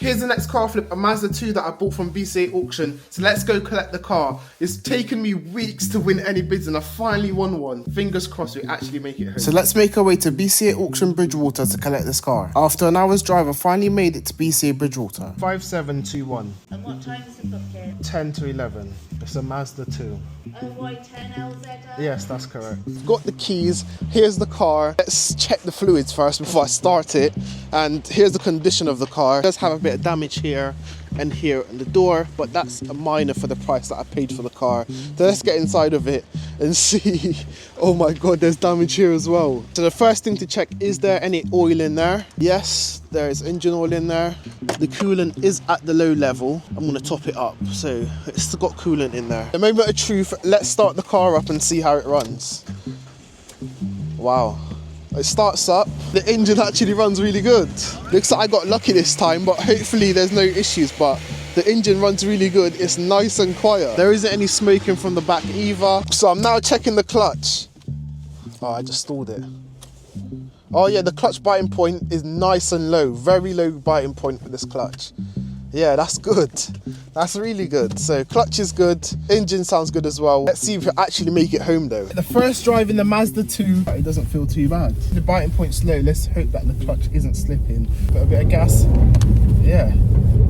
Here's the next car flip, a Mazda 2 that I bought from BCA auction. So let's go collect the car. It's taken me weeks to win any bids and I finally won one. Fingers crossed we actually make it home. So let's make our way to BCA auction Bridgewater to collect this car. After an hour's drive, I finally made it to BCA Bridgewater. 5721. And what time is it booked in? 10 to 11. It's a Mazda 2. OY10LZ? Yes, that's correct. Got the keys, here's the car. Let's check the fluids first before I start it. And here's the condition of the car. It does have a bit of damage here and here in the door, but that's a minor for the price that I paid for the car. So let's get inside of it and see. Oh my God, there's damage here as well. So the first thing to check, is there any oil in there? Yes, there is engine oil in there. The coolant is at the low level. I'm gonna top it up, so it's still got coolant in there. The moment of truth, let's start the car up and see how it runs. Wow. It starts up, the engine actually runs really good. Looks like I got lucky this time, but hopefully there's no issues, but the engine runs really good. It's nice and quiet. There isn't any smoking from the back either. So I'm now checking the clutch. Oh, I just stalled it. Oh yeah, the clutch biting point is nice and low, very low biting point for this clutch. Yeah, that's good. That's really good. So clutch is good, engine sounds good as well. Let's see if we actually make it home though. The first drive in the Mazda 2, it doesn't feel too bad. The biting point's low, let's hope that the clutch isn't slipping. Put a bit of gas, yeah,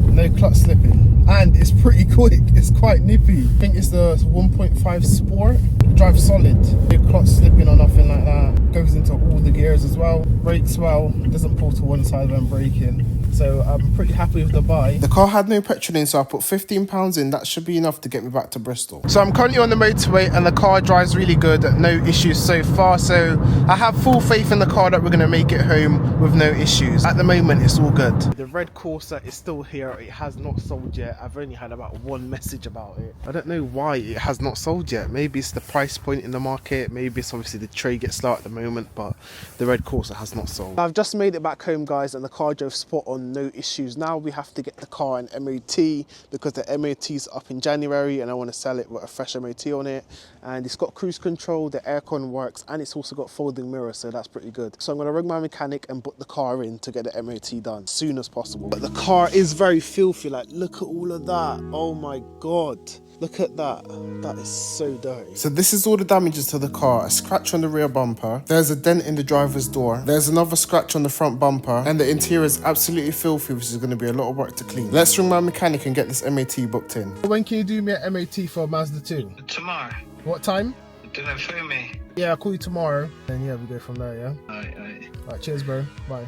no clutch slipping. And it's pretty quick, it's quite nippy. I think it's the 1.5 Sport. It drives solid, no clutch slipping or nothing like that. Goes into all the gears as well, brakes well, doesn't pull to one side when braking. So I'm pretty happy with the buy. The car had no petrol in, so I put £15 in. That should be enough to get me back to Bristol. So I'm currently on the motorway and the car drives really good. No issues so far. So I have full faith in the car that we're going to make it home with no issues. At the moment, it's all good. The red Corsa is still here. It has not sold yet. I've only had about one message about it. I don't know why it has not sold yet. Maybe it's the price point in the market. Maybe it's obviously the trade gets slow at the moment, but the red Corsa has not sold. I've just made it back home, guys, and the car drove spot on. No issues. Now we have to get the car an MOT because the MOT is up in January and I want to sell it with a fresh MOT on it. And it's got cruise control, the aircon works, and it's also got folding mirrors, so that's pretty good. So I'm going to ring my mechanic and book the car in to get the MOT done as soon as possible. But the car is very filthy. Like, look at all of that. Oh my God. Look at that. That is so dirty. So this is all the damages to the car. A scratch on the rear bumper. There's a dent in the driver's door. There's another scratch on the front bumper. And the interior is absolutely filthy, which is going to be a lot of work to clean. Let's ring my mechanic and get this MOT booked in. When can you do me an MOT for a Mazda 2? Tomorrow. What time? Do that for me. Yeah, I'll call you tomorrow. And yeah, we go from there, yeah? Alright. Alright, cheers, bro. Bye.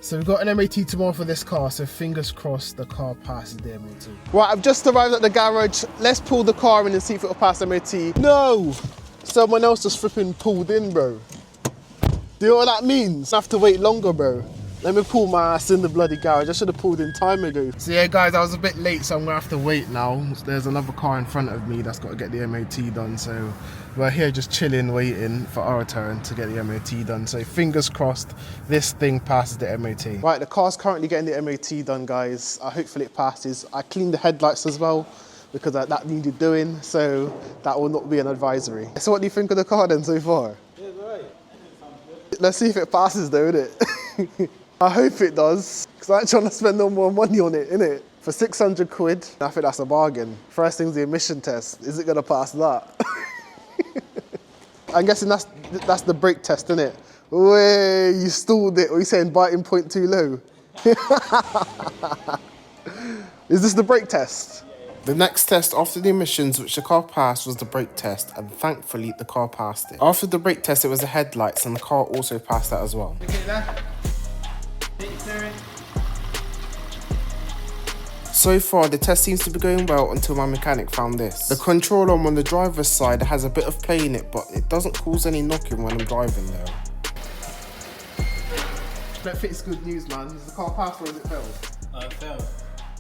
So we've got an MOT tomorrow for this car, so fingers crossed the car passes the MOT. Right, I've just arrived at the garage. Let's pull the car in and see if it'll pass MOT. No! Someone else just flipping pulled in, bro. Do you know what that means? I have to wait longer, bro. Let me pull my ass in the bloody garage. I should have pulled in time ago. So yeah, guys, I was a bit late, so I'm gonna have to wait now. There's another car in front of me that's got to get the MOT done, so we're here just chilling, waiting for our turn to get the MOT done. So fingers crossed this thing passes the MOT. Right, the car's currently getting the MOT done, guys. Hopefully it passes. I cleaned the headlights as well because that needed doing, so that will not be an advisory. So what do you think of the car then so far? Yeah, it's alright. Let's see if it passes though, innit? I hope it does, because I'm trying to spend no more money on it, innit? For 600 quid, I think that's a bargain. First thing's the emission test. Is it gonna pass that? I'm guessing that's the brake test, innit? Way, you stalled it. What are you saying, biting point too low? Is this the brake test? The next test after the emissions, which the car passed, was the brake test, and thankfully the car passed it. After the brake test, it was the headlights, and the car also passed that as well. So far, the test seems to be going well until my mechanic found this. The control arm on the driver's side has a bit of play in it, but it doesn't cause any knocking when I'm driving though. Don't think it's good news, man. Is the car passed or is it failed? It failed.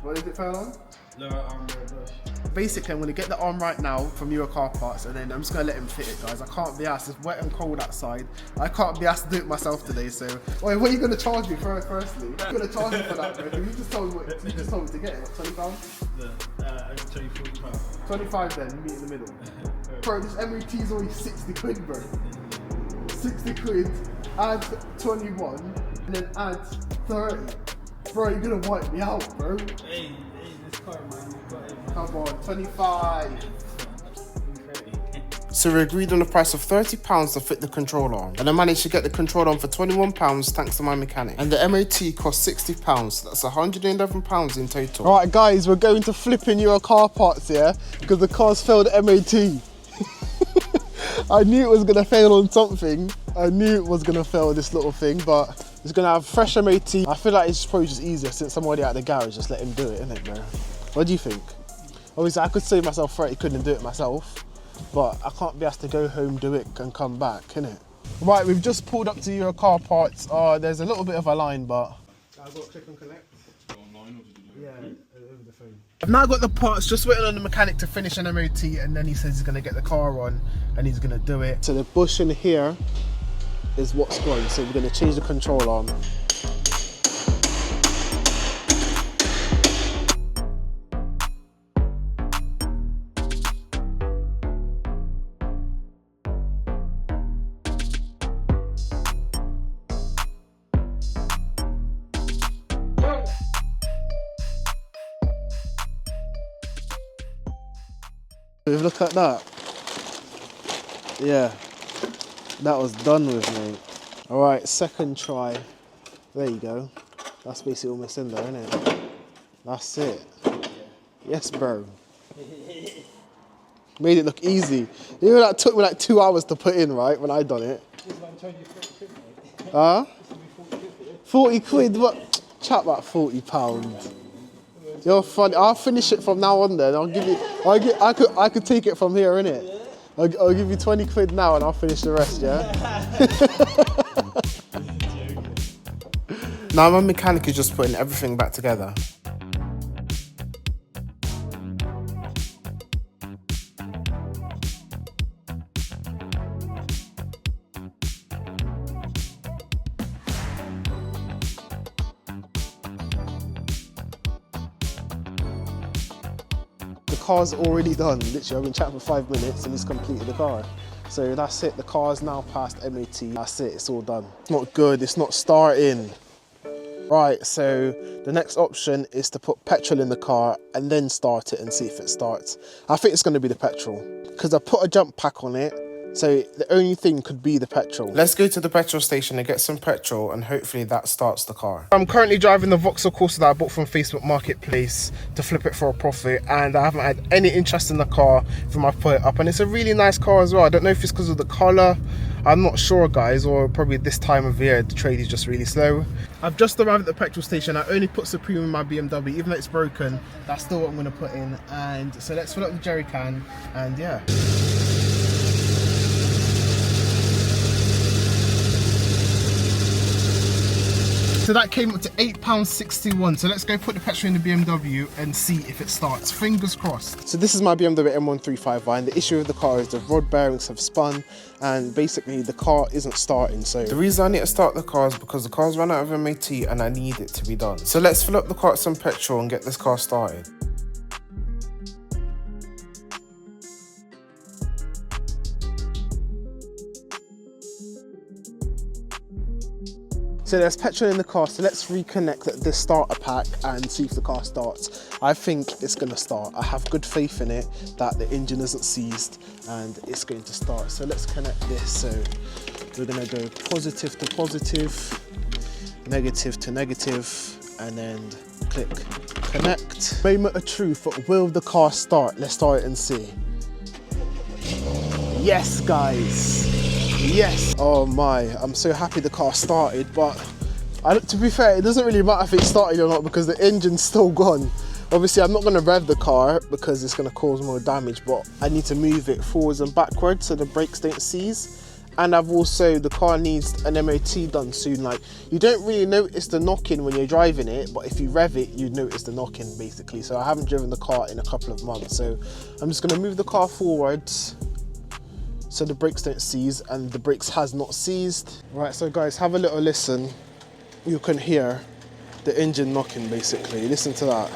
What is it failed on? Lower arm, lower bush. Basically, I'm going to get the arm right now from Euro Car Parts and then I'm just going to let him fit it, guys. I can't be asked. It's wet and cold outside. I can't be asked to do it myself today, so... Wait, what are you going to charge me for, firstly? You're going to charge me for that, bro. You just told me to get it. What, £20? I can tell you £40. 25 then, you meet in the middle. Bro, this MOT is only 60 quid, bro. 60 quid, add 21, and then add 30. Bro, you're gonna wipe me out, bro. Hey, this car, man, you got it. Come on, 25. So we agreed on a price of £30 to fit the control arm. And I managed to get the control arm for £21 thanks to my mechanic. And the MOT cost £60, so that's £111 in total. Alright guys, we're going to flipping your car parts, yeah? Because the car's failed MOT. I knew it was gonna fail on something. I knew it was gonna fail this little thing, but it's gonna have fresh MOT. I feel like it's probably just easier since I'm already at the garage, just let him do it, innit, bro? What do you think? Obviously, I could save myself 30 quid and do it myself, but I can't be asked to go home, do it, and come back, innit? Right, we've just pulled up to your car parts. There's a little bit of a line, but I've got to click and collect. Online or did you do it? Yeah, over the phone. I've now got the parts, just waiting on the mechanic to finish an MOT, and then he says he's gonna get the car on and he's gonna do it. So the bush in here is what's gone. So we're gonna change the control arm. Look at that. Yeah, that was done with, mate. All right, second try. There you go. That's basically almost in there, isn't it? That's it. Yes, bro. Made it look easy. You know that took me like 2 hours to put in, right, when I done it. Huh? 40 quid? What? Chat about £40. You're funny. I'll finish it from now on then. I'll give you, I could take it from here, innit? I'll give you 20 quid now and I'll finish the rest, yeah? Now my mechanic is just putting everything back together. The car's already done. Literally, I've been chatting for 5 minutes and he's completed the car. So that's it. The car's now passed MOT. That's it. It's all done. It's not good. It's not starting. Right, so the next option is to put petrol in the car and then start it and see if it starts. I think it's going to be the petrol because I put a jump pack on it. So the only thing could be the petrol. Let's go to the petrol station and get some petrol and hopefully that starts the car. I'm currently driving the Vauxhall Corsa that I bought from Facebook Marketplace to flip it for a profit, and I haven't had any interest in the car from I put it up, and it's a really nice car as well. I don't know if it's because of the colour, I'm not sure guys, or probably this time of year the trade is just really slow. I've just arrived at the petrol station. I only put Supreme in my BMW, even though it's broken, that's still what I'm going to put in. And so let's fill up the jerry can and yeah. So that came up to £8.61. So let's go put the petrol in the BMW and see if it starts. Fingers crossed. So this is my BMW M1355. The issue with the car is the rod bearings have spun and basically the car isn't starting. So the reason I need to start the car is because the car's run out of MOT and I need it to be done. So let's fill up the car with some petrol and get this car started. So there's petrol in the car, so let's reconnect this starter pack and see if the car starts. I think it's going to start. I have good faith in it that the engine isn't seized and it's going to start. So let's connect this. So we're going to go positive to positive, negative to negative, and then click connect. Moment of truth, but will the car start? Let's start it and see. Yes, guys. Yes. Oh my, I'm so happy the car started, but to be fair, it doesn't really matter if it started or not because the engine's still gone. Obviously, I'm not going to rev the car because it's going to cause more damage, but I need to move it forwards and backwards so the brakes don't seize. And the car needs an MOT done soon. Like, you don't really notice the knocking when you're driving it, but if you rev it, you notice the knocking basically. So I haven't driven the car in a couple of months. So I'm just going to move the car forwards so the brakes don't seize, and the brakes has not seized. Right, so guys, have a little listen. You can hear the engine knocking basically. Listen to that.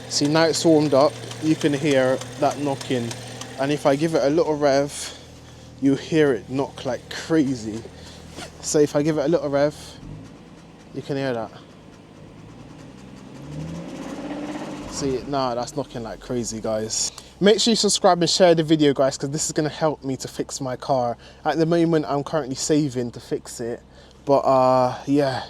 See, now it's warmed up, you can hear that knocking. And if I give it a little rev, you hear it knock like crazy. So if I give it a little rev, you can hear that. See, nah, that's knocking like crazy, guys. Make sure you subscribe and share the video, guys, because this is going to help me to fix my car. At the moment, I'm currently saving to fix it. But yeah,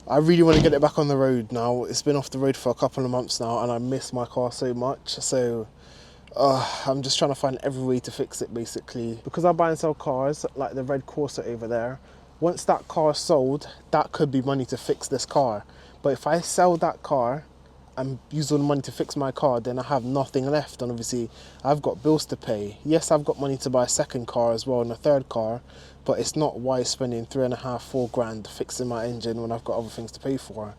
I really want to get it back on the road now. It's been off the road for a couple of months now, and I miss my car so much. So I'm just trying to find every way to fix it, basically. Because I buy and sell cars, like the red Corsa over there. Once that car is sold, that could be money to fix this car. But if I sell that car and use all the money to fix my car, then I have nothing left, and obviously I've got bills to pay. Yes, I've got money to buy a second car as well and a third car, but it's not wise spending 3.5, 4 grand fixing my engine when I've got other things to pay for.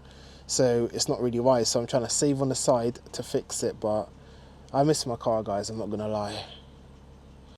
So it's not really wise. So I'm trying to save on the side to fix it, but I miss my car, guys, I'm not gonna lie.